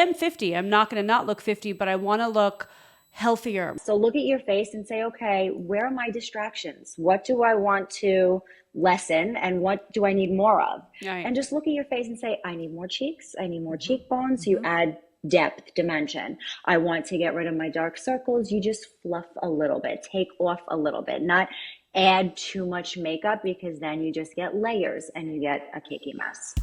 am 50. I'm not going to not look 50, but I want to look healthier. So look at your face and say, okay, where are my distractions? What do I want to lessen and what do I need more of? Right. And just look at your face and say, I need more cheeks. I need more cheekbones. You add depth, dimension. I want to get rid of my dark circles. You just fluff a little bit, take off a little bit, not add too much makeup, because then you just get layers and you get a cakey mess.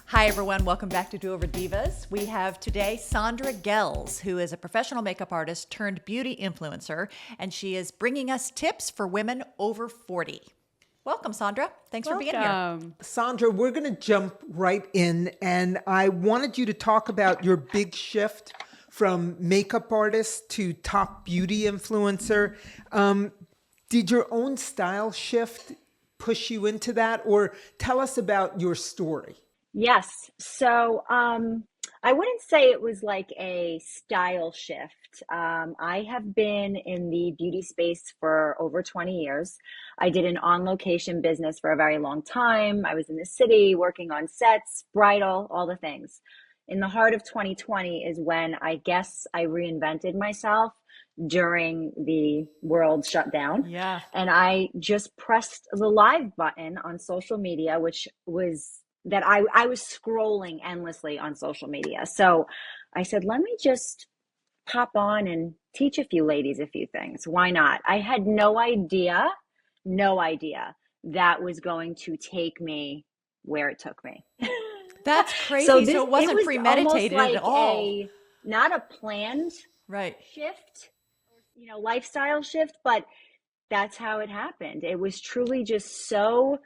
Hi everyone, welcome back to Do Over Divas. We have today Sandra Goelz, who is a professional makeup artist turned beauty influencer, and she is bringing us tips for women over 40. Welcome, Sandra. Thanks for being here. Sandra, we're going to jump right in, and I wanted you to talk about your big shift from makeup artist to top beauty influencer. Did your own style shift push you into that, or tell us about your story? Yes. So I wouldn't say it was like a style shift. I have been in the beauty space for over 20 years. I did an on-location business for a very long time. I was in the city working on sets, bridal, all the things. In the heart of 2020 is when I guess I reinvented myself during the world shutdown. Yeah. And I just pressed the live button on social media, which was that I was scrolling endlessly on social media. So I said, let me just pop on and teach a few ladies a few things. Why not? I had no idea that was going to take me where it took me. That's crazy. So it wasn't premeditated like at all. Not a planned shift, lifestyle shift, but that's how it happened. It was truly just so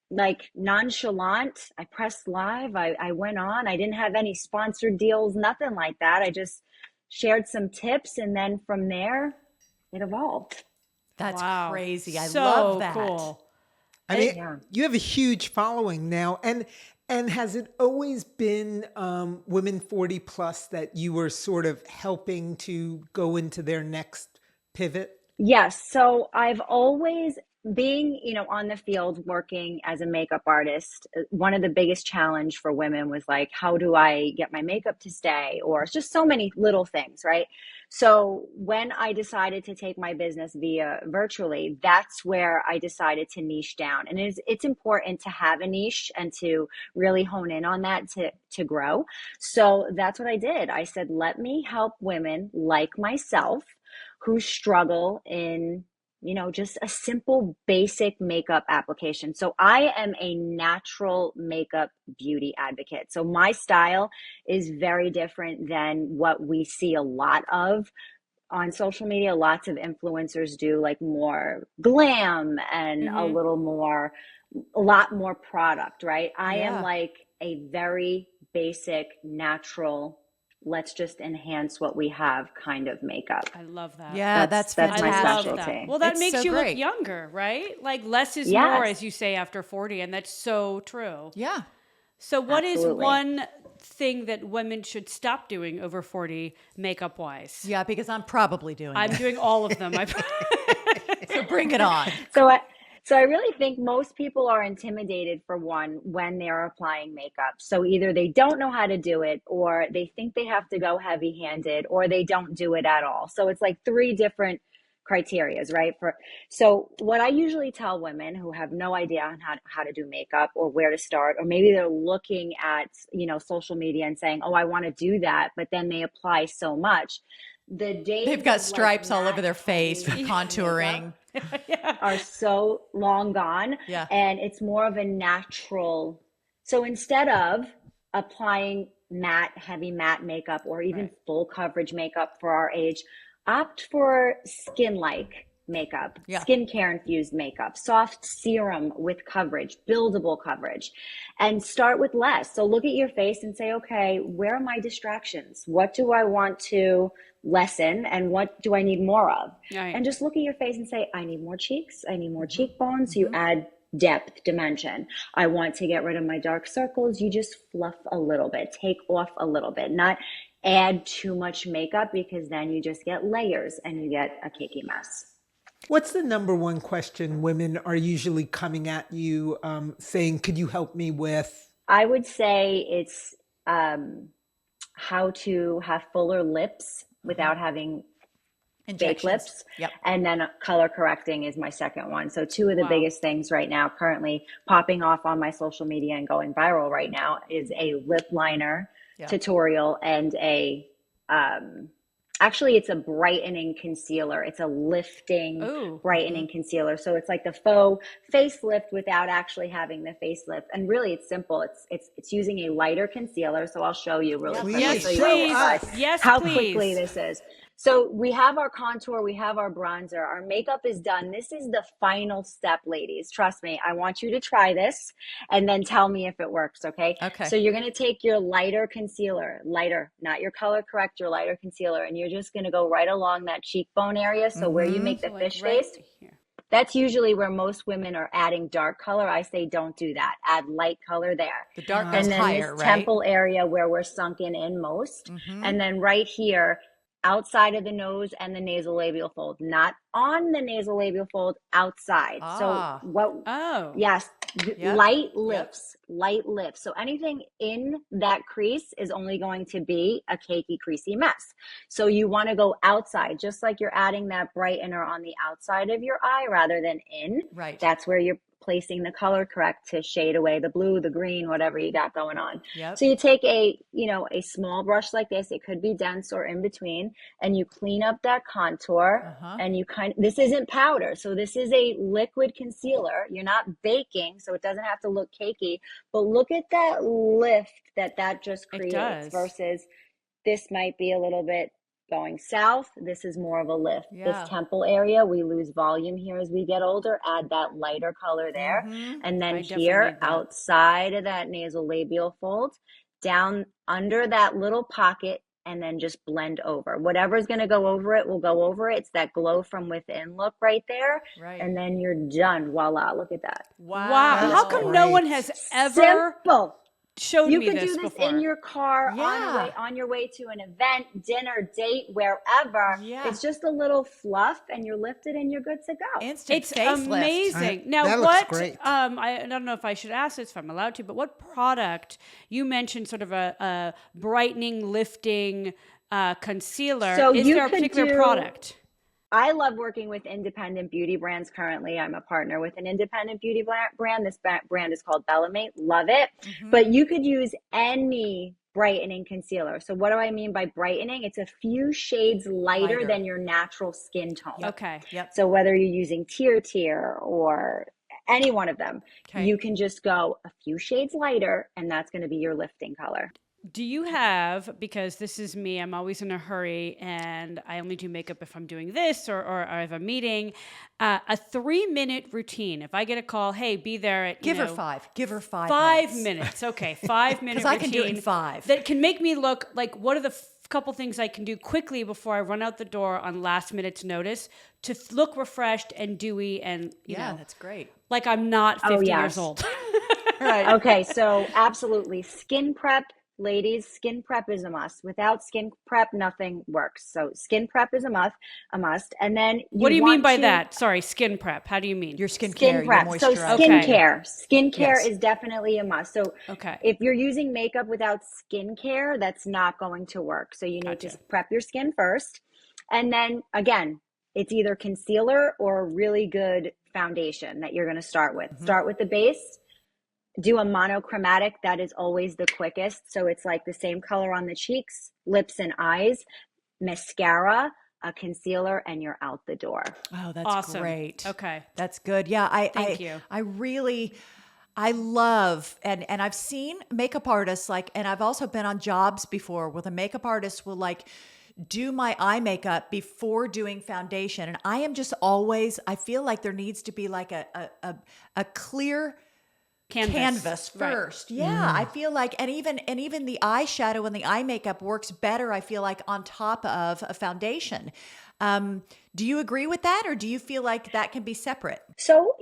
like nonchalant. I pressed live. I went on. I didn't have any sponsored deals, nothing like that. I just shared some tips, and then from there, it evolved. That's crazy. I so love that. Cool. I mean, you have a huge following now, and has it always been women 40 plus that you were sort of helping to go into their next pivot? Yes. So I've always being, on the field working as a makeup artist, one of the biggest challenge for women was like, how do I get my makeup to stay? Or it's just so many little things, right? So when I decided to take my business via virtually, that's where I decided to niche down. And it's important to have a niche and to really hone in on that to grow. So that's what I did. I said, let me help women like myself who struggle in just a simple basic makeup application. So I am a natural makeup beauty advocate. So my style is very different than what we see a lot of on social media. Lots of influencers do like more glam and a lot more product, right? I am like a very basic, natural, let's just enhance what we have kind of makeup. I love that. Yeah, that's fantastic. my I love specialty. that. Well, that It's makes so you great. look younger, right? Like less is more, as you say, after 40. And that's so true. Yeah. So what is Absolutely. one thing that women should stop doing over 40 makeup wise? Yeah, because I'm probably doing I'm it. doing all of them. So bring it on. So I really think most people are intimidated, for one, when they're applying makeup. So either they don't know how to do it, or they think they have to go heavy-handed, or they don't do it at all. So it's like three different criterias, right? So what I usually tell women who have no idea on how to do makeup or where to start, or maybe they're looking at, social media and saying, oh, I want to do that, but then they apply so much. The days They've got of, stripes like, all over their face from contouring. are so long gone. Yeah. And it's more of a natural. So instead of applying heavy matte makeup, or even full coverage makeup for our age, opt for skin-like makeup, skincare infused makeup, soft serum with coverage, buildable coverage, and start with less. So look at your face and say, okay, where are my distractions? What do I want to lessen and what do I need more of? Right. And just look at your face and say, I need more cheeks. I need more cheekbones. You add depth, dimension. I want to get rid of my dark circles. You just fluff a little bit, take off a little bit, not add too much makeup, because then you just get layers and you get a cakey mess. What's the number one question women are usually coming at you saying, could you help me with? I would say it's how to have fuller lips without having fake Injections. lips. Yep. And then color correcting is my second one. So two of the Wow. biggest things right now, currently popping off on my social media and going viral right now, is a lip liner tutorial and a actually it's a brightening concealer. It's a lifting brightening concealer. So it's like the faux facelift without actually having the facelift. And really it's simple. It's using a lighter concealer. So I'll show you really quick. Yes, I'll show you please. Yes, how please. quickly this is. So we have our contour, we have our bronzer, our makeup is done. This is the final step, ladies. Trust me, I want you to try this and then tell me if it works, okay? Okay. So you're gonna take your lighter concealer, lighter, not your color correct, your lighter concealer, and you're just gonna go right along that cheekbone area. So where you make the fish face, that's usually where most women are adding dark color. I say don't do that. Add light color there. The dark And goes then higher, this right? temple area where we're sunken in most. And then right here, outside of the nose and the nasal labial fold, not on the nasal labial fold, outside. So what? Oh. Yes, Yep. light lips, light lips. So anything in that crease is only going to be a cakey, creasy mess. So you want to go outside, just like you're adding that brightener on the outside of your eye rather than in. Right. That's where you're placing the color correct to shade away the blue, the green, whatever you got going on. Yep. So you take a small brush like this, it could be dense or in between, and you clean up that contour and you this isn't powder. So this is a liquid concealer. You're not baking, so it doesn't have to look cakey, but look at that lift that just creates versus this might be a little bit going south. This is more of a lift. This temple area, we lose volume here as we get older. Add that lighter color there. And then here, outside of that nasal labial fold, down under that little pocket, and then just blend over. Whatever's going to go over it will go over it. It's that glow from within look right there. Right. And then you're done. Voila. Look at that. Wow. How come no one has ever showed you me could this do this before? in your car on your way to an event, dinner, date, wherever. It's just a little fluff and you're lifted and you're good to go. Instant It's facelift. amazing. Now, that what? looks great. I don't know if I should ask this, if I'm allowed to, but what product you mentioned? Sort of a brightening, lifting concealer. So is you there a could particular do- product? I love working with independent beauty brands currently. I'm a partner with an independent beauty brand. This brand is called Bellamate. Love it. But you could use any brightening concealer. So what do I mean by brightening? It's a few shades lighter than your natural skin tone. Okay. Yep. So whether you're using Tear or any one of them, you can just go a few shades lighter and that's going to be your lifting color. Do you have, because this is me, I'm always in a hurry and I only do makeup if I'm doing this or I have a meeting, a 3-minute routine. If I get a call, hey, be there at, Give her 5. Give her 5 5 minutes. minutes. Okay, 5 minute routine. Because I can do it in 5. That can make me look like, what are the couple things I can do quickly before I run out the door on last minute's notice to look refreshed and dewy and, you know, that's great. like I'm not 50 years old. Right. Okay, so absolutely. Skin prep. Ladies, skin prep is a must. Without skin prep, nothing works. So skin prep is a must. And then what do you mean by that? Sorry, skin prep. How do you mean? Your skincare, skin prep. your So moisturizer. skincare is definitely a must. So Okay. if you're using makeup without skincare, that's not going to work. So you need to prep your skin first. And then again, it's either concealer or a really good foundation that you're going to start with. Start with the base. Do a monochromatic. That is always the quickest. So it's like the same color on the cheeks, lips, and eyes. Mascara, a concealer, and you're out the door. Oh, that's Awesome. great. Okay. That's good. Yeah, Thank you. I love, and I've seen makeup artists and I've also been on jobs before where the makeup artist will do my eye makeup before doing foundation. And I am just always, I feel like there needs to be like a clear canvas first. Right. Yeah. I feel like, and even the eyeshadow and the eye makeup works better, I feel like, on top of a foundation. Do you agree with that? Or do you feel like that can be separate? So,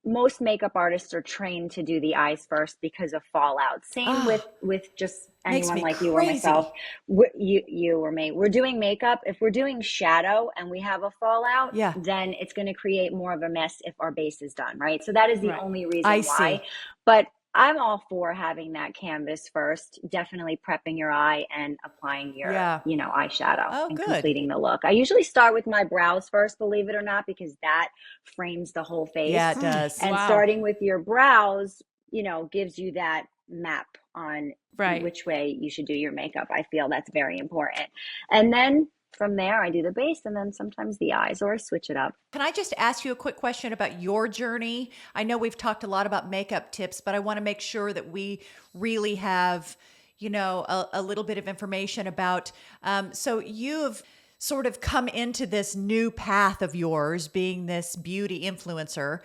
most makeup artists are trained to do the eyes first because of fallout. Same with just anyone like you or myself. You or me. We're doing makeup. If we're doing shadow and we have a fallout, then it's going to create more of a mess if our base is done, right? So that is the only reason why. see. But I'm all for having that canvas first, definitely prepping your eye and applying your, Yeah. eyeshadow Oh, and good. completing the look. I usually start with my brows first, believe it or not, because that frames the whole face. Yeah, it does. And Wow. starting with your brows, gives you that map on Right. which way you should do your makeup. I feel that's very important. And then from there, I do the base and then sometimes the eyes, or I switch it up. Can I just ask you a quick question about your journey? I know we've talked a lot about makeup tips, but I want to make sure that we really have, a little bit of information about. So you've sort of come into this new path of yours, being this beauty influencer.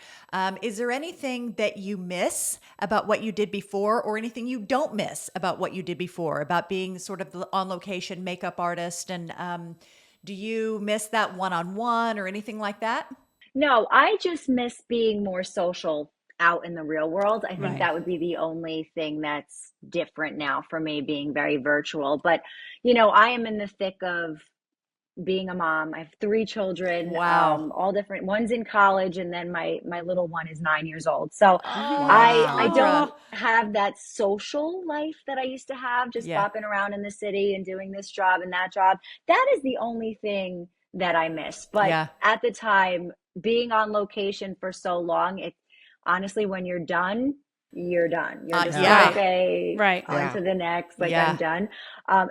Is there anything that you miss about what you did before, or anything you don't miss about what you did before, about being sort of the on location makeup artist? And do you miss that one-on-one or anything like that? No, I just miss being more social out in the real world. I think Right. that would be the only thing that's different now for me, being very virtual. But, I am in the thick of being a mom. I have 3 children, Wow. all different. One's in college, and then my little one is 9 years old. So Oh, I Sandra. don't have that social life that I used to have, just Yeah. bopping around in the city and doing this job and that job. That is the only thing that I miss. But Yeah. at the time, being on location for so long, it honestly, when you're done, you're done. You're just yeah. like, okay, Right. on Yeah. to the next. Like, Yeah. I'm done.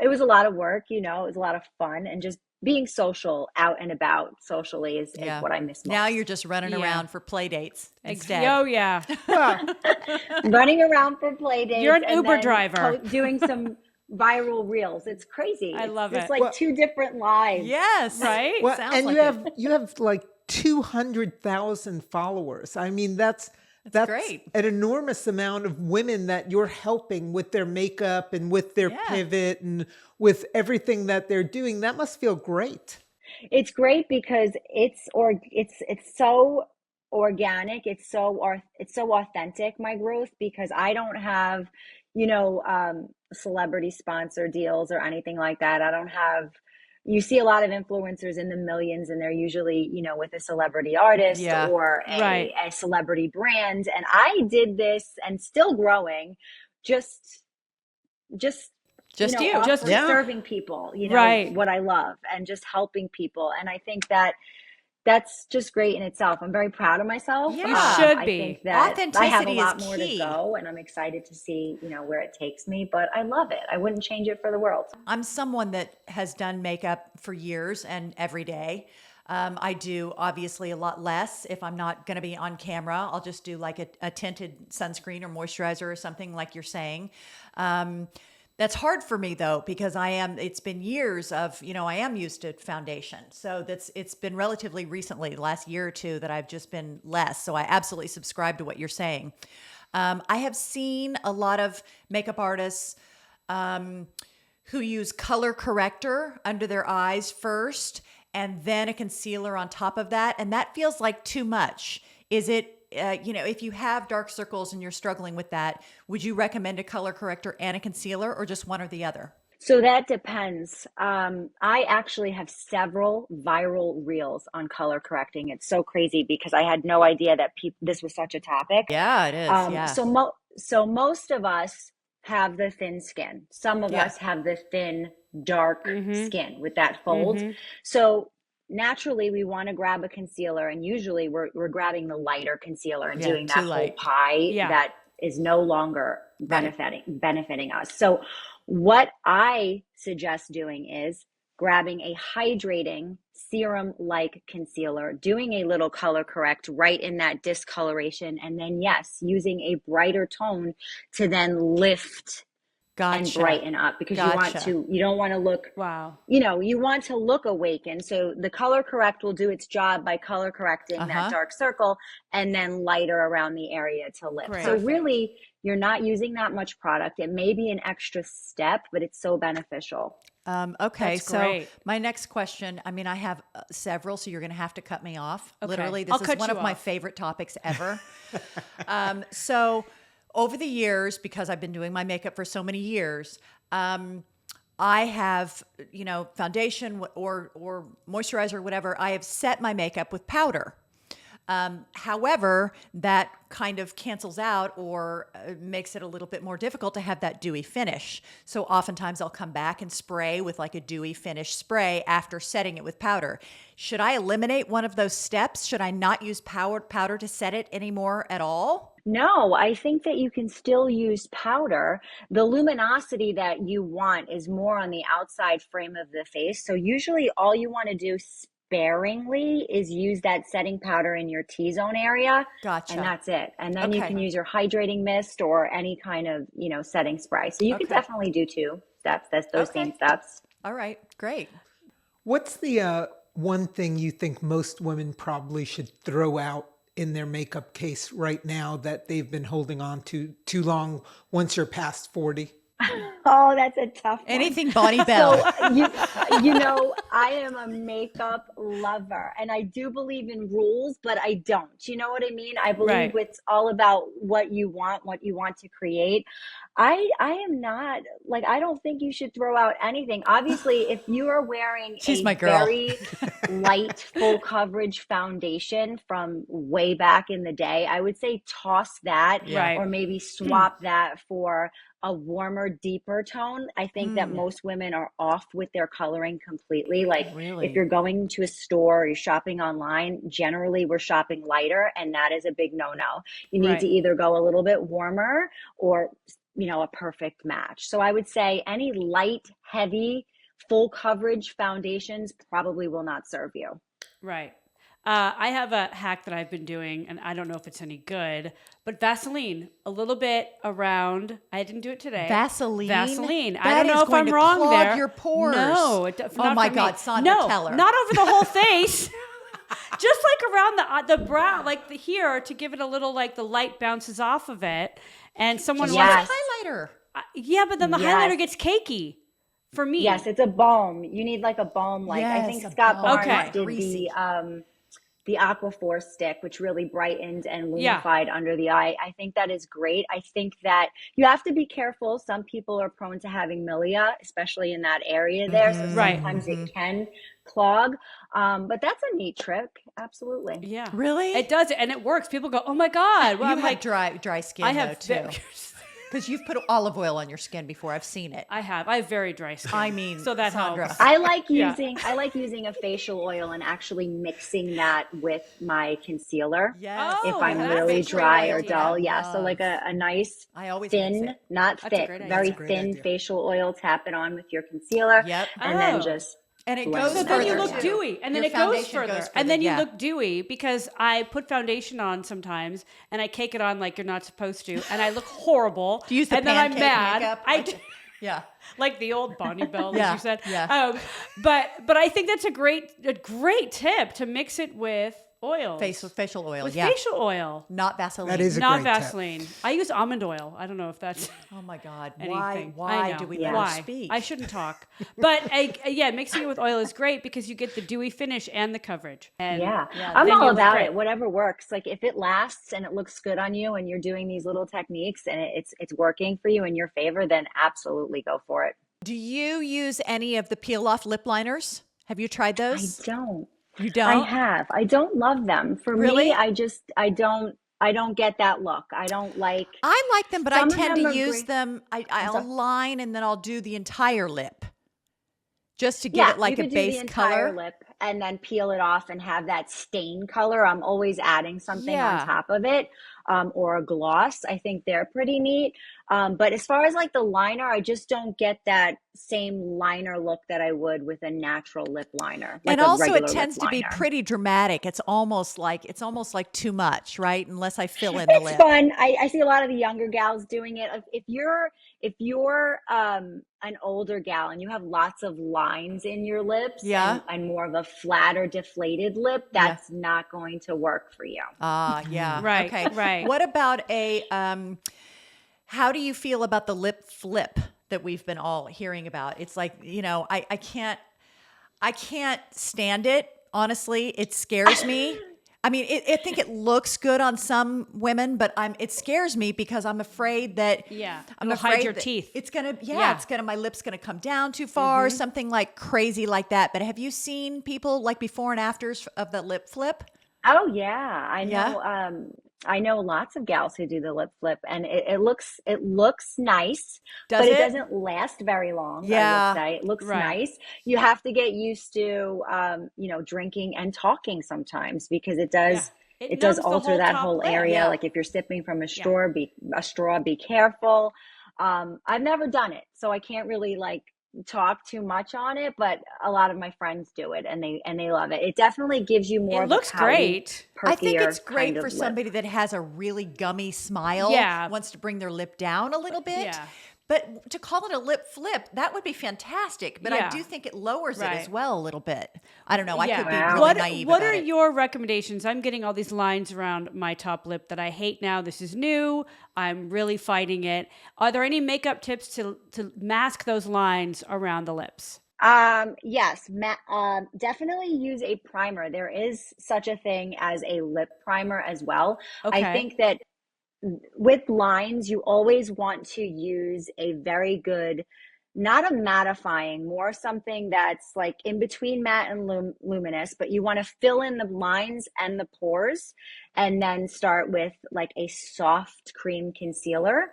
It was a lot of work, it was a lot of fun, and just being social out and about socially is Yeah. what I miss most. Now you're just running Yeah. around for play dates instead. Oh yeah. Well, running around for play dates. You're an and Uber then driver. doing some viral reels. It's crazy. I love it's it. like Well- 2 different lives. Yes. Right? well, Sounds and like you have like 200,000 followers. I mean, that's great. an enormous amount of women that you're helping with their makeup and with their Yeah. pivot and with everything that they're doing. That must feel great. It's great because it's so organic. It's so authentic, my growth, because I don't have, celebrity sponsor deals or anything like that. I don't have, you see a lot of influencers in the millions, and they're usually, with a celebrity artist Yeah. or Right. a celebrity brand. And I did this, and still growing, just Just you. Just- offering, Yeah. serving people, Right. what I love, and just helping people. And I think that that's just great in itself. I'm very proud of myself. Yeah. You should I be. think that I have a Authenticity lot is more key. to go, and I'm excited to see, where it takes me, but I love it. I wouldn't change it for the world. I'm someone that has done makeup for years and every day. I do obviously a lot less if I'm not going to be on camera. I'll just do like a tinted sunscreen or moisturizer or something like you're saying. That's hard for me though, because it's been years of, I am used to foundation. So it's been relatively recently, the last year or two, that I've just been less. So I absolutely subscribe to what you're saying. I have seen a lot of makeup artists who use color corrector under their eyes first, and then a concealer on top of that. And that feels like too much. Is it, if you have dark circles and you're struggling with that, would you recommend a color corrector and a concealer, or just one or the other? So that depends. I actually have several viral reels on color correcting. It's so crazy because I had no idea that this was such a topic. Yeah, it is. Yeah. So most of us have the thin skin. Some of Yeah. us have the thin, dark Mhm. skin with that fold. Mhm. So naturally, we want to grab a concealer, and usually we're grabbing the lighter concealer and Yeah, doing that too whole light. pie Yeah. that is no longer Right. benefiting us. So what I suggest doing is grabbing a hydrating serum like concealer, doing a little color correct right in that discoloration, and then yes, using a brighter tone to then lift and Gotcha. brighten up, because Gotcha. you don't want to look, Wow. you want to look awakened. So the color correct will do its job by color correcting Uh-huh. that dark circle, and then lighter around the area to lift. Great. So really, you're not using that much product. It may be an extra step, but it's so beneficial. Okay, That's so great. my next question, I have several, so you're going to have to cut me off. Okay. Literally, I'll this cut is one you of my off. favorite topics ever. So over the years, because I've been doing my makeup for so many years, I have, foundation or moisturizer or whatever, I have set my makeup with powder. However, that kind of cancels out or makes it a little bit more difficult to have that dewy finish. So oftentimes I'll come back and spray with like a dewy finish spray after setting it with powder. Should I eliminate one of those steps? Should I not use powder to set it anymore at all? No, I think that you can still use powder. The luminosity that you want is more on the outside frame of the face. So usually all you want to do sparingly is use that setting powder in your T-zone area. Gotcha. And that's it. And then you can use your hydrating mist or any kind of, setting spray. So you can definitely do 2 steps. That's those same steps. All right, great. What's the one thing you think most women probably should throw out in their makeup case right now that they've been holding on to too long once you're past 40? Oh, that's a tough one. Anything Bonnie Bell. So, I am a makeup lover and I do believe in rules, but I don't. You know what I mean? I believe it's all about what you want to create. I am not like, I don't think you should throw out anything. Obviously, if you are wearing a very light full coverage foundation from way back in the day, I would say toss that or maybe swap that for a warmer, deeper tone. I think that most women are off with their coloring completely. Like if you're going to a store or you're shopping online, generally we're shopping lighter, and that is a big no-no. You need to either go a little bit warmer or, a perfect match. So I would say any light, heavy, full coverage foundations probably will not serve you. Right. I have a hack that I've been doing, and I don't know if it's any good, but Vaseline, a little bit around. I didn't do it today. Vaseline. I don't know if I'm wrong clog there. your pores. No. Oh my God, Sandra, tell her. Not over the whole face. Just like around the brow, like here, to give it a little, like the light bounces off of it. And someone wants a highlighter. Yeah, but then the highlighter gets cakey. For me. Yes, it's a balm. You need like a balm. Like I think Scott Barnes did the Aquaphor stick, which really brightened and lumified under the eye. I think that is great. I think that you have to be careful. Some people are prone to having milia, especially in that area there. So sometimes it can clog. But that's a neat trick. Absolutely. Yeah. Really? It does. And it works. People go, oh my God. Well, you have dry skin I have though, too. Because you've put olive oil on your skin before. I've seen it. I have very dry skin. I mean, so that Sandra. helps. I like using a facial oil and actually mixing that with my concealer. Yes. If I'm really dry or dull. Yeah. So like a nice thin, not thick, very thin facial oil, tap it on with your concealer. Yep. And then just and it goes so further. then you look dewy, and then it goes further, and then you look dewy because I put foundation on sometimes, and I cake it on like you're not supposed to, and I look horrible. Do you use the and then I'm mad. makeup? Yeah, like the old Bonnie Bell, as you said. Yeah. But I think that's a great tip to mix it with oil. Facial oil. With facial oil, not Vaseline. That is not Vaseline. I use almond oil. I don't know if that's. Oh my God! Anything. Why do we let her speak? I shouldn't talk. But mixing it with oil is great because you get the dewy finish and the coverage. And I'm all about it. Whatever works. Like if it lasts and it looks good on you, and you're doing these little techniques and it's working for you in your favor, then absolutely go for it. Do you use any of the peel off lip liners? Have you tried those? I don't. You don't? I have. I don't love them. For me, I don't get that look. I don't like. I like them, but I tend to use them. I'll line and then I'll do the entire lip, just to give it like a base the color. Entire lip and then peel it off and have that stain color. I'm always adding something on top of it, or a gloss. I think they're pretty neat. But as far as like the liner, I just don't get that same liner look that I would with a natural lip liner. Like and also it tends to be pretty dramatic. It's almost like too much, right? Unless I fill in the lip. It's fun. I see a lot of the younger gals doing it. If you're an older gal and you have lots of lines in your lips and more of a flat or deflated lip, that's not going to work for you. Right. Okay. Right. What about how do you feel about the lip flip that we've been all hearing about? It's like, I can't stand it. Honestly, it scares me. I mean, I think it looks good on some women, but it scares me because I'm afraid that I'm afraid hide your teeth. It's gonna my lip's gonna come down too far, something like crazy like that. But have you seen people like before and afters of the lip flip? Oh yeah, I Yeah. know. I know lots of gals who do the lip flip, and it looks nice, but Does it it? doesn't last very long. I will Yeah. say it looks Right. nice. You have to get used to, drinking and talking sometimes because it Yeah. does It it does numbs the alter whole that top whole lip. area. Yeah. Like if you're sipping from a Yeah. straw, be careful. I've never done it, so I can't really like talk too much on it, but a lot of my friends do it and they love it. It definitely gives you more It of a looks pouty, great. I think it's perkier kind great for of lip. somebody that has a really gummy smile, Yeah. wants to bring their lip down a little bit. Yeah. But to call it a lip flip, that would be fantastic. But I Yeah. do think it lowers it as Right. well a little bit. I don't know. I could be Wow. really naive What about are it. your recommendations? I'm getting all these lines around my top lip that I hate now. This is new. I'm really fighting it. Are there any makeup tips to mask those lines around the lips? Yes, definitely use a primer. There is such a thing as a lip primer as well. I Okay. think that with lines, you always want to use a very good, not a mattifying, more something that's like in between matte and luminous, but you want to fill in the lines and the pores and then start with like a soft cream concealer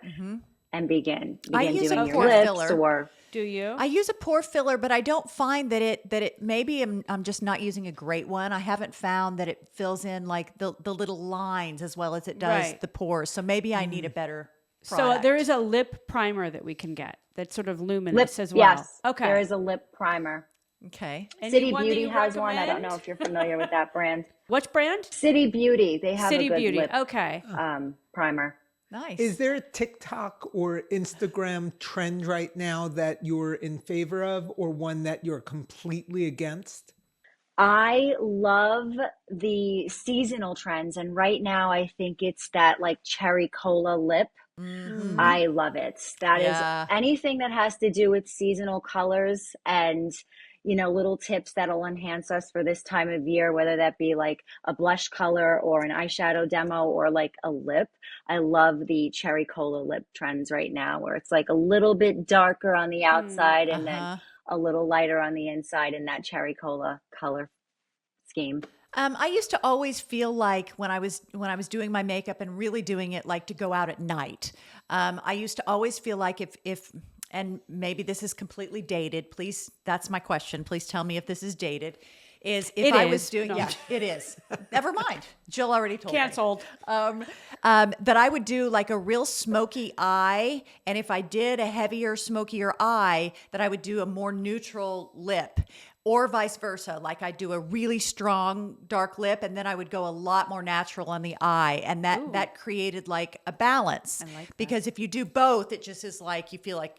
and begin I use a doing your pore lips filler. or Do you? I use a pore filler, but I don't find that it maybe I'm just not using a great one. I haven't found that it fills in like the little lines as well as it does Right. the pores. So maybe I need a better So product. there is a lip primer that we can get that's sort of lip. luminous as well. Yes, Okay. there is a lip primer. Okay. Any City one that Beauty you has one. I don't recommend? know if you're familiar with that brand. Which brand? City Beauty, they have City a good Beauty. lip Okay. primer. Nice. Is there a TikTok or Instagram trend right now that you're in favor of or one that you're completely against? I love the seasonal trends, and right now I think it's that like cherry cola lip. I love it. That is Yeah. anything that has to do with seasonal colors and, little tips that'll enhance us for this time of year, whether that be like a blush color or an eyeshadow demo or like a lip. I love the cherry cola lip trends right now, where it's like a little bit darker on the outside and then a little lighter on the inside in that cherry cola color scheme. I used to always feel like when I was doing my makeup and really doing it like to go out at night. I used to always feel like if and maybe this is completely dated. Please, that's my question. Please tell me if this is dated. Is if It I is. was doing, No. yeah, it is. Never mind. Jill already told me. Canceled. That I would do like a real smoky eye, and if I did a heavier, smokier eye, that I would do a more neutral lip, or vice versa. Like I'd do a really strong dark lip, and then I would go a lot more natural on the eye, and that created like a balance. I like that. Because if you do both, it just is like you feel like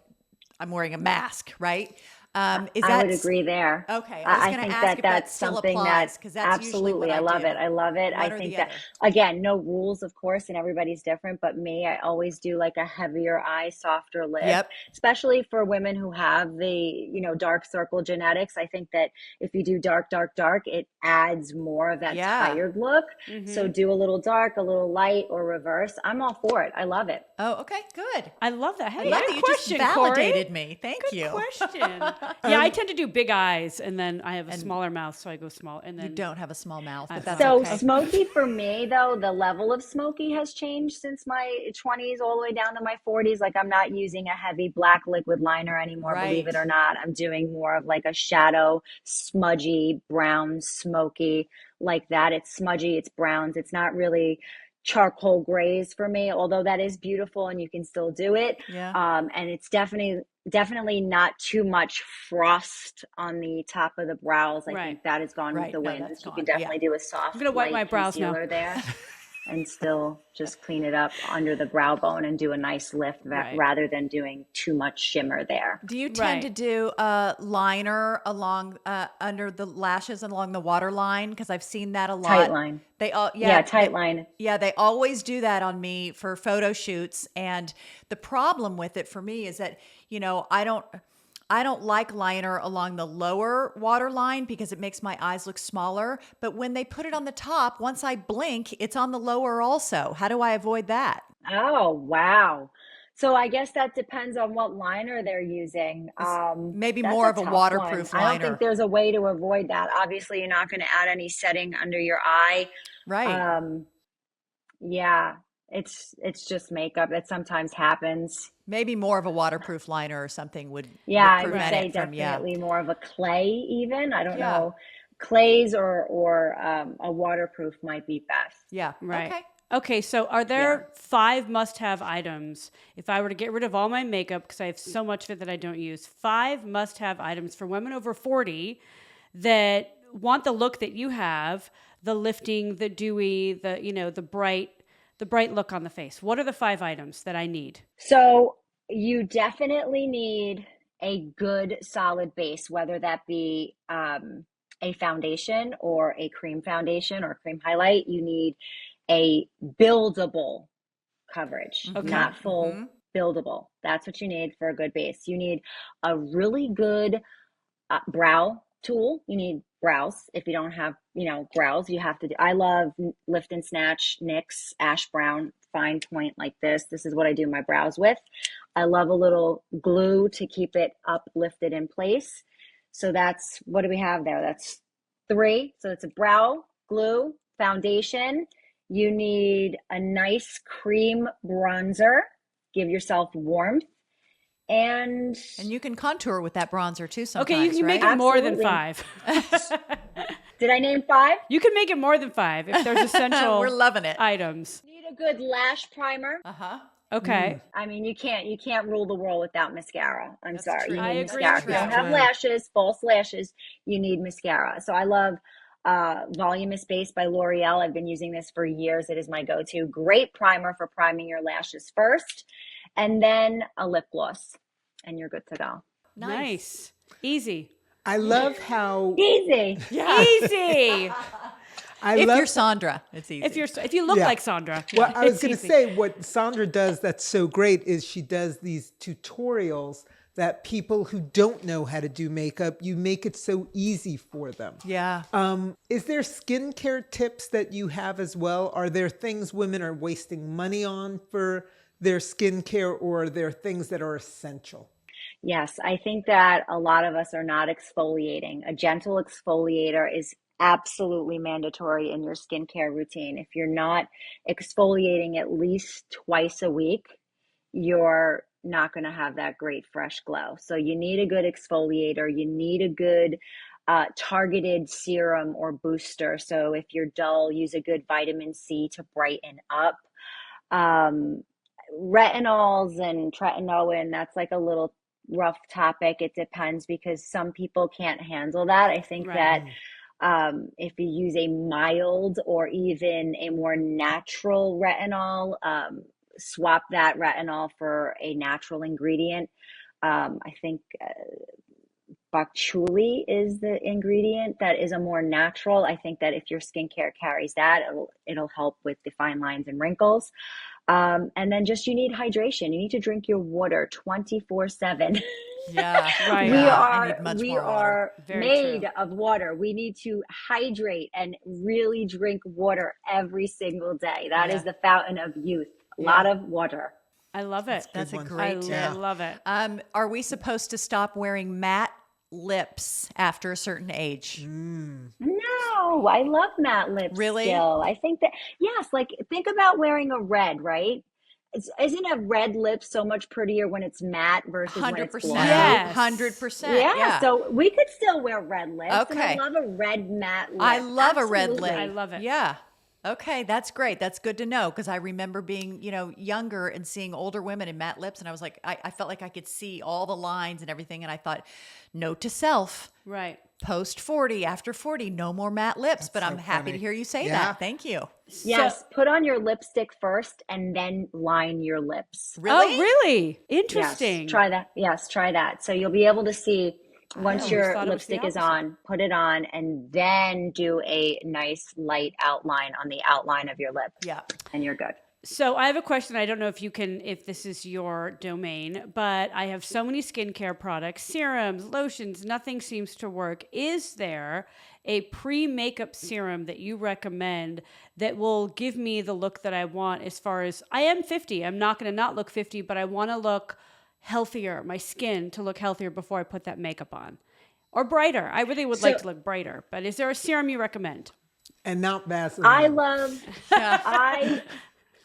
I'm wearing a mask, right? Is I that would agree there. Okay, I was I gonna think ask that if that that's still something applies, that 'cause that's usually what absolutely, I I love do. it. I love it. One I or think the that other. again, no rules, of course, and everybody's different. But me, I always do like a heavier eye, softer lip, Yep. especially for women who have the dark circle genetics. I think that if you do dark, dark, dark, it adds more of that Yeah. tired look. So do a little dark, a little light, or reverse. I'm all for it. I love it. Oh, okay, good. I love that. Hey, I love good that you just question, validated Corey. me. Thank Good you. question. Yeah, I tend to do big eyes, and then I have a smaller mouth, so I go small. And then You don't have a small mouth, but that's So okay. smoky for me though, the level of smoky has changed since my 20s all the way down to my 40s. Like I'm not using a heavy black liquid liner anymore, believe Right. it or not. I'm doing more of like a shadow, smudgy, brown, smoky, like that. It's smudgy, it's browns. It's not really charcoal grays for me, although that is beautiful and you can still do it. Yeah. And it's definitely not too much frost on the top of the brows. I Right. think that has gone with Right. the No, wind. that's You gone. can definitely do a soft, I'm gonna wipe light my brows now. concealer there and still just clean it up under the brow bone and do a nice lift Right. rather than doing too much shimmer there. Do you tend Right. to do a liner along under the lashes and along the waterline? Because I've seen that a lot. Tight line. They all Yeah, tight line. Yeah, they always do that on me for photo shoots. And the problem with it for me is that, I don't like liner along the lower waterline because it makes my eyes look smaller. But when they put it on the top, once I blink, it's on the lower also. How do I avoid that? Oh, wow. So I guess that depends on what liner they're using. Maybe That's more of a tough waterproof one. I don't liner. think there's a way to avoid that. Obviously, you're not going to add any setting under your eye. Right. Yeah, it's just makeup. It sometimes happens. Maybe more of a waterproof liner or something Yeah, would I would prevent say it from, yeah. definitely more of a clay even. I don't Yeah. know. Clays or a waterproof might be best. Yeah. Right. Okay. Okay, so are Yeah. there 5 must-have items if I were to get rid of all my makeup because I have so much of it that I don't use? 5 must-have items for women over 40 that want the look that you have, the lifting, the dewy, the bright look on the face. What are the 5 items that I need? So you definitely need a good solid base, whether that be a foundation or a cream foundation or cream highlight. You need a buildable coverage, Okay. not full, buildable. That's what you need for a good base. You need a really good brow tool. You need brows. If you don't have, brows, you have to do. I love Lift and Snatch NYX Ash Brown fine point like this. This is what I do my brows with. I love a little glue to keep it uplifted in place. So that's, what do we have there? That's 3. So it's a brow, glue, foundation. You need a nice cream bronzer. Give yourself warmth. And you can contour with that bronzer too sometimes, Okay, you can right? make it more than Absolutely. 5. did I name 5? You can make it more than 5 if there's essential We're loving it. items. Need a good lash primer. Uh-huh. Okay. I mean, you can't rule the world without mascara. I'm That's sorry. true. You I need agree mascara. with If you don't that. have lashes, false lashes, you need mascara. So I love Volumous Base by L'Oreal. I've been using this for years. It is my go-to. Great primer for priming your lashes first, and then a lip gloss, and you're good to go. Nice. Easy. I love how Easy. Easy. If you're Sandra, it's easy. If you look Yeah. like Sandra. Well, I was it's going to easy. say what Sandra does that's so great is she does these tutorials that people who don't know how to do makeup, you make it so easy for them. Yeah. Is there skincare tips that you have as well? Are there things women are wasting money on for their skincare, or are there things that are essential? Yes, I think that a lot of us are not exfoliating. A gentle exfoliator is absolutely mandatory in your skincare routine. If you're not exfoliating at least twice a week, you're not going to have that great fresh glow. So you need a good exfoliator. You need a good targeted serum or booster. So if you're dull, use a good vitamin C to brighten up. Retinols and tretinoin, that's like a little rough topic. It depends because some people can't handle that. I think Right. that if you use a mild or even a more natural retinol, swap that retinol for a natural ingredient. I think bok choy is the ingredient that is a more natural. I think that if your skincare carries that, it'll help with the fine lines and wrinkles. And then just you need hydration. You need to drink your water 24/7. Yeah. Right. We Yeah. I are need much we more water. are Very made true. of water. We need to hydrate and really drink water every single day. That is Yeah. the fountain of youth. A lot of water. I love it. That's a one. great I tip. love it. Are we supposed to stop wearing matte lips after a certain age? No, I love matte lips Really? still. I think that, yes, like think about wearing a red, right? Isn't a red lip so much prettier when it's matte versus when it's 100%. glossy? Yes. 100%. Yeah, Yeah. so we could still wear red lips. And I Okay. love a red matte lip. I love a red Absolutely. lip. I love it. Yeah. Okay, that's great. That's good to know because I remember being, younger and seeing older women in matte lips, and I was like, I felt like I could see all the lines and everything, and I thought, note to self, Right. post 40, after 40, no more matte lips. But so I'm happy funny. to hear you say Yeah. that. Thank you. Yes, put on your lipstick first and then line your lips. Really? Oh, really? Yes, Interesting. try that. Yes, try that. So you'll be able to see once always your thought it was the lipstick is opposite. on, put it on, and then do a nice light outline on the outline of your lip. Yeah. And you're good. So I have a question. I don't know if this is your domain, but I have so many skincare products, serums, lotions, nothing seems to work. Is there a pre-makeup serum that you recommend that will give me the look that I want as far as I am 50? I'm not going to not look 50, but I want to look healthier, my skin to look healthier before I put that makeup on. Or brighter. I really would like to look brighter, but is there a serum you recommend? and not Vaseline. I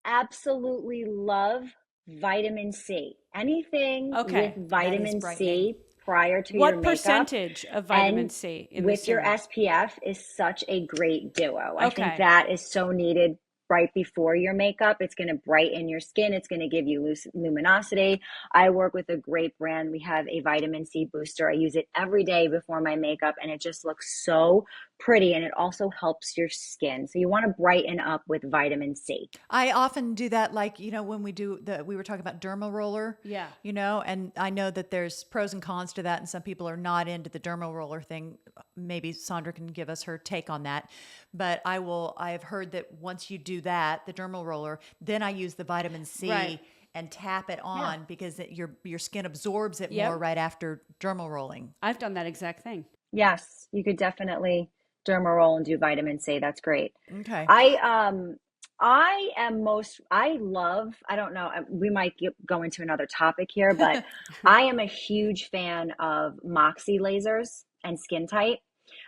absolutely love vitamin C. Anything Okay. with vitamin brightening. C prior to your What makeup. percentage of vitamin and C in with the your serum? SPF is such a great duo. I think Okay. that is so needed right before your makeup. It's going to brighten your skin. It's going to give you luminosity. I work with a great brand. We have a vitamin C booster. I use it every day before my makeup, and it just looks so pretty, and it also helps your skin. So you want to brighten up with vitamin C. I often do that, like, when we were talking about dermal roller. Yeah. And I know that there's pros and cons to that, and some people are not into the dermal roller thing. Maybe Sandra can give us her take on that. But I have heard that once you do that, the dermal roller, then I use the vitamin C Right. and tap it on because your skin absorbs it Yep. more right after dermal rolling. I've done that exact thing. Yes, you could definitely derma roll and do vitamin C. That's great. Okay. I don't know, we might go into another topic here, but I am a huge fan of Moxi Lasers and Skin Tight.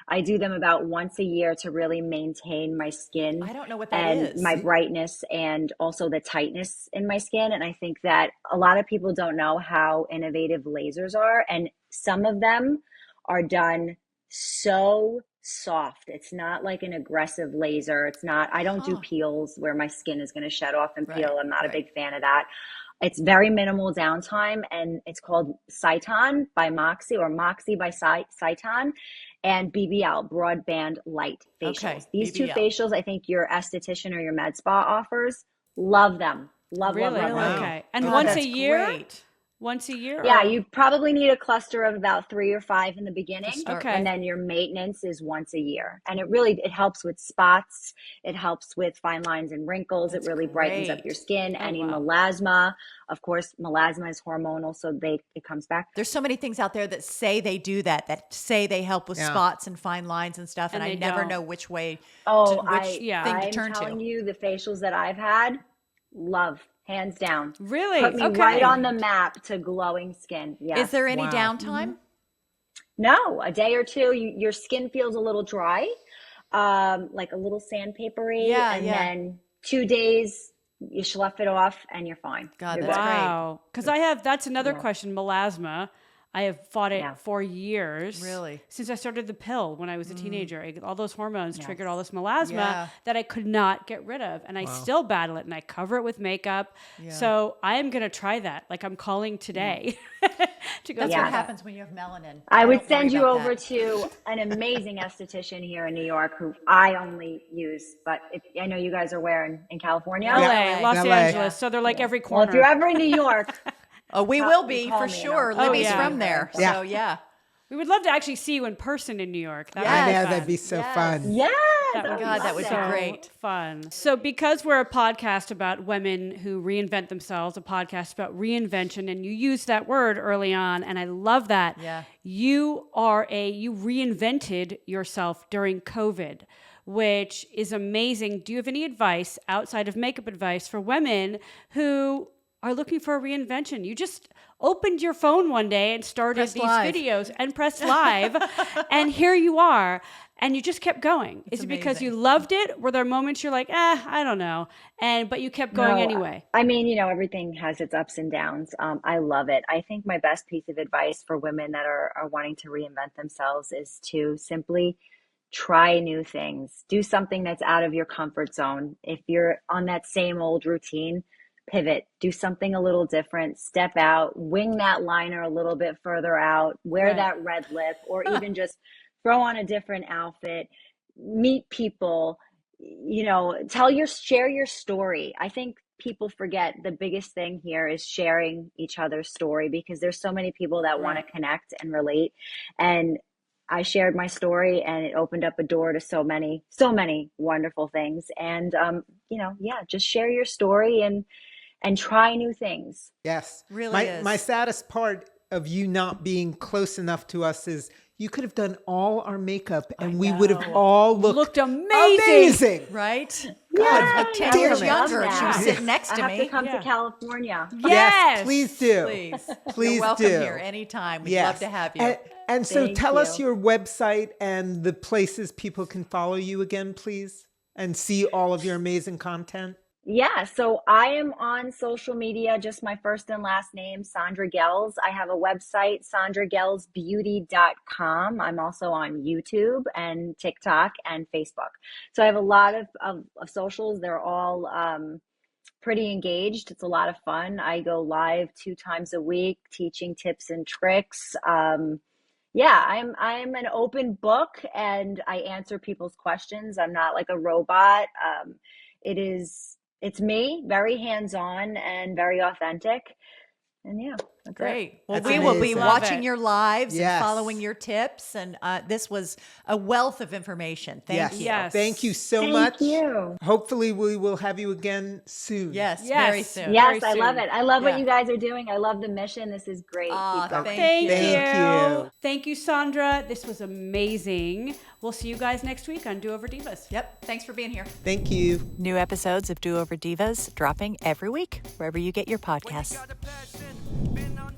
I do them about once a year to really maintain my skin. I don't know what that and is. my brightness and also the tightness in my skin. And I think that a lot of people don't know how innovative lasers are. And some of them are done so soft. It's not like an aggressive laser. I don't do peels where my skin is going to shed off and peel. I'm not a big fan of that. It's very minimal downtime, and it's called Sciton by Moxi, or Moxi by Sciton, and BBL, Broadband Light Facials. Okay, These BBL. 2 facials, I think your esthetician or your med spa offers. Love them. Love, Really? love, love, love. Okay. And Oh, once a that's year? great. Once a year? Yeah, or- you probably need a cluster of about 3 or 5 in the beginning. Okay. And then your maintenance is once a year. And it helps with spots. It helps with fine lines and wrinkles. That's it really brightens up great. your skin. Any wow. melasma. Of course, melasma is hormonal, so it comes back. There's so many things out there that say they do that say they help with spots and fine lines and stuff, and And I they never don't. know which way, Oh, which yeah. thing to I'm turn telling to. you, the facials that I've had, love, hands down. Really? Put me Okay. right on the map to glowing skin. Yeah. Is there any Wow. downtime? No, a day or two, your skin feels a little dry, like a little sandpapery, Yeah, and yeah. then 2 days you slough it off and you're fine. God, You're that's good. great. Wow. Because that's another question, melasma. I have fought it Yeah. for years. Really? Since I started the pill when I was a teenager. All those hormones triggered all this melasma Yeah. that I could not get rid of. And I still battle it, and I cover it with makeup. Yeah. So I am going to try that. Like, I'm calling today to go That's through what that. happens when you have melanin. I would don't worry send you about over that. to an amazing esthetician here in New York who I only use, but I know you guys are where in California? LA, Los LA. Angeles. So they're like every Well, corner. if you're ever in New York, Oh, we will be call for me and sure. I'll- Libby's yeah. from there, Yeah. so yeah. We would love to actually see you in person in New York. That Yes. would I be know fun. that'd be so Yes. fun. yes. That I would would God, that love would be so great. fun. So because we're a podcast about women who reinvent themselves, a podcast about reinvention, and you used that word early on, and I love that. Yeah. You reinvented yourself during COVID, which is amazing. Do you have any advice outside of makeup advice for women who are looking for a reinvention? You just opened your phone one day and started Pressed these live. videos and pressed live, and here you are. And you just kept going. Is it because you amazing. loved it? Were there moments you're like, I don't know, but you kept going No, anyway? I mean, everything has its ups and downs. I love it. I think my best piece of advice for women that are wanting to reinvent themselves is to simply try new things. Do something that's out of your comfort zone. If you're on that same old routine, pivot, do something a little different, step out, wing that liner a little bit further out, wear Right. that red lip, or even just throw on a different outfit, meet people, share your story. I think people forget the biggest thing here is sharing each other's story, because there's so many people that want to connect and relate. And I shared my story, and it opened up a door to so many wonderful things. And, just share your story and try new things. Yes. Really is. My saddest part of you not being close enough to us is you could have done all our makeup and we would have all looked amazing. Right? God, Like 10 damn years it. younger, and she was sitting next to I have me. to come Yeah. to California. Yes, please do. Please. Please You're welcome do. here anytime. We'd love to have you. And so Thank tell us you. your website and the places people can follow you again, please. and see all of your amazing content? Yeah, so I am on social media, just my first and last name, Sandra Goelz. I have a website, sandragoelzbeauty.com. I'm also on YouTube and TikTok and Facebook. So I have a lot of socials. They're all pretty engaged. It's a lot of fun. I go live 2 times a week teaching tips and tricks. Yeah, I'm an open book and I answer people's questions. I'm not like a robot. It's me, very hands-on and very authentic. And yeah, that's Great. Well, That's we will be amazing. watching Love it. your lives Yes. and following your tips. And this was a wealth of information. Thank Yes. you. Yes. Thank you so Thank much. you. Hopefully we will have you again soon. Yes, Yes. very soon. Yeah. Yes, Very I love soon. it. I love Yeah. what you guys are doing. I love the mission. This is great. Keep going. Thank Thank you. you. you. Thank you, Sandra. This was amazing. We'll see you guys next week on Do Over Divas. Yep. Thanks for being here. Thank you. New episodes of Do Over Divas dropping every week, wherever you get your podcasts. Got a passion, been on